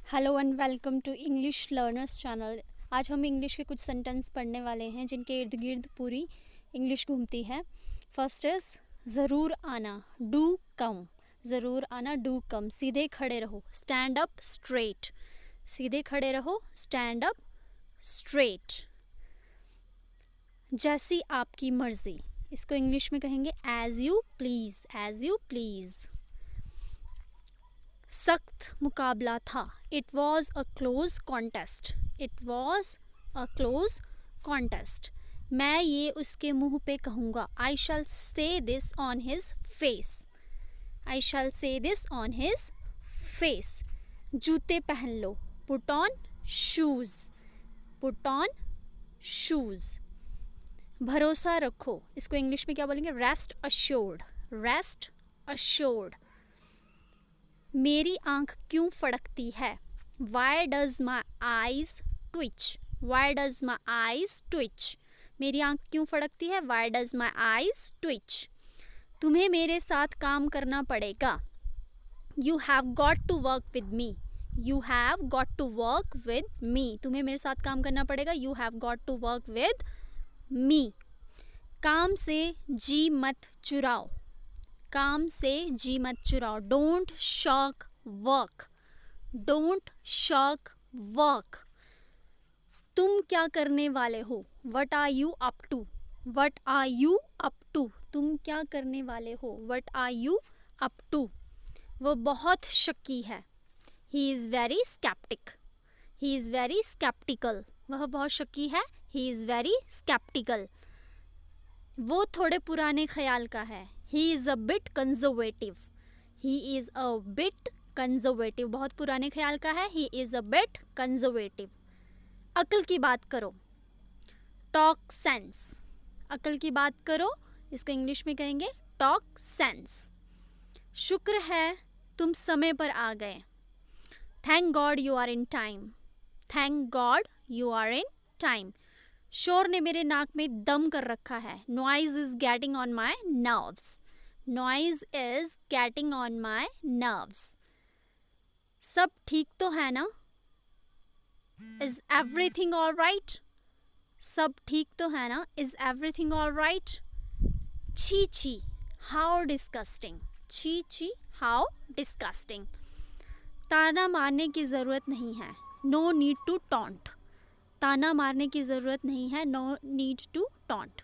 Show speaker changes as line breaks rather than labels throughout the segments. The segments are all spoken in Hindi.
Hello and welcome to English learners channel. आज हम इंग्लिश के कुछ सेंटेंस पढ़ने वाले हैं जिनके इर्द गिर्द पूरी इंग्लिश घूमती है। फर्स्ट इज़ ज़रूर आना, डू कम। ज़रूर आना, डू कम। सीधे खड़े रहो, स्टैंड अप स्ट्रेट। सीधे खड़े रहो, स्टैंड अप स्ट्रेट। जैसी आपकी मर्ज़ी, इसको इंग्लिश में कहेंगे as you please, as you please. सख्त मुकाबला था, it was a close contest, it was a close contest. मैं ये उसके मुंह पे कहूँगा, I shall say this on his face, I shall say this on his face. जूते पहन लो, put on shoes, put on shoes. भरोसा रखो, इसको इंग्लिश में क्या बोलेंगे, रेस्ट अश्योर्ड, रेस्ट अश्योर्ड। मेरी आंख क्यों फड़कती है, why does my eyes twitch, why does my eyes twitch. मेरी आंख क्यों फड़कती है, why does my eyes twitch. तुम्हें मेरे साथ काम करना पड़ेगा, you have got to work with me, you have got to work with me. तुम्हें मेरे साथ काम करना पड़ेगा, you have got to work with me. काम से जी मत चुराओ, काम से जी मत चुराओ। Don't shock work, don't shock work. तुम क्या करने वाले हो, what are you up to, what are you up to. तुम क्या करने वाले हो, what are you up to. वो बहुत शक्की है, he is very skeptic, he is very skeptical. वह बहुत शक्की है, ही इज़ वेरी स्केप्टिकल। वो थोड़े पुराने ख्याल का है, he is a bit conservative, he is a bit conservative। बहुत पुराने ख्याल का है, he is a bit conservative। अक्ल की बात करो, talk sense, अक्ल की बात करो, इसको इंग्लिश में कहेंगे talk sense। शुक्र है तुम समय पर आ गए, thank God you are in time, thank God you are in time। शोर ने मेरे नाक में दम कर रखा है, noise is getting on my nerves, noise is getting on my nerves. सब ठीक तो है ना, इज एवरीथिंग ऑल राइट, सब ठीक तो है ना, इज एवरीथिंग ऑल राइट। छी छी, हाउ डिस्कस्टिंग, छी छी, हाउ डिस्कस्टिंग। ताना मारने की ज़रूरत नहीं है, नो नीड टू टॉन्ट, ताना मारने की ज़रूरत नहीं है, नो नीड टू टॉन्ट।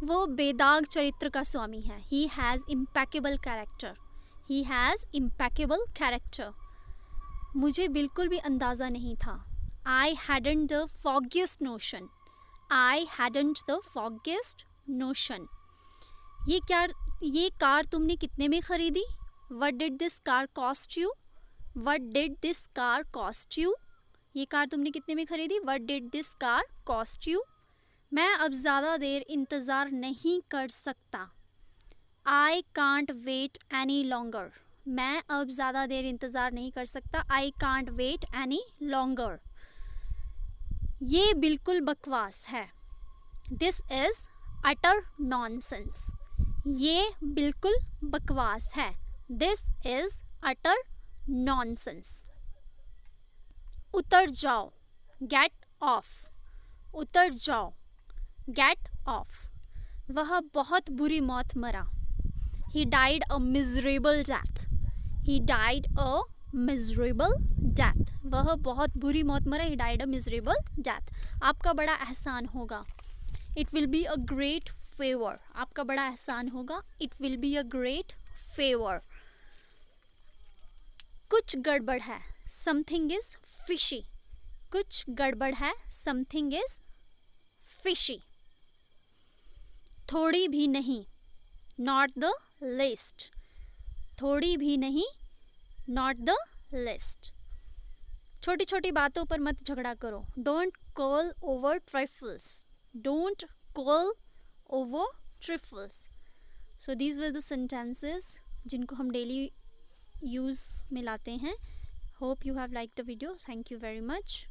वो बेदाग चरित्र का स्वामी है, he has impeccable character, he has impeccable character. मुझे बिल्कुल भी अंदाज़ा नहीं था, I hadn't the foggiest notion, I hadn't the foggiest notion. ये कार तुमने कितने में ख़रीदी, what did this car cost you, what did this car cost you. ये कार तुमने कितने में खरीदी, what did this car cost you. मैं अब ज़्यादा देर इंतज़ार नहीं कर सकता, I can't wait any longer, मैं अब ज़्यादा देर इंतज़ार नहीं कर सकता, I can't wait any longer. ये बिल्कुल बकवास है, दिस इज़ अटर नॉनसेंस, ये बिल्कुल बकवास है, दिस इज़ अटर नॉनसेंस। उतर जाओ, गेट ऑफ, उतर जाओ, गेट ऑफ। वह बहुत बुरी मौत मरा, he died a miserable death, he died a miserable death. वह बहुत बुरी मौत मरा, he died a miserable death. आपका बड़ा एहसान होगा, it will be a great favour, आपका बड़ा एहसान होगा, it will be a great favour. कुछ गड़बड़ है, समथिंग इज फिशी, कुछ गड़बड़ है, समथिंग इज फिशी। थोड़ी भी नहीं, नॉट द लिस्ट, थोड़ी भी नहीं, नॉट द लिस्ट। छोटी छोटी बातों पर मत झगड़ा करो, don't call over trifles, don't call over trifles. So these were the sentences जिनको हम डेली यूज़ में लाते हैं। Hope you have like the video, thank you very much.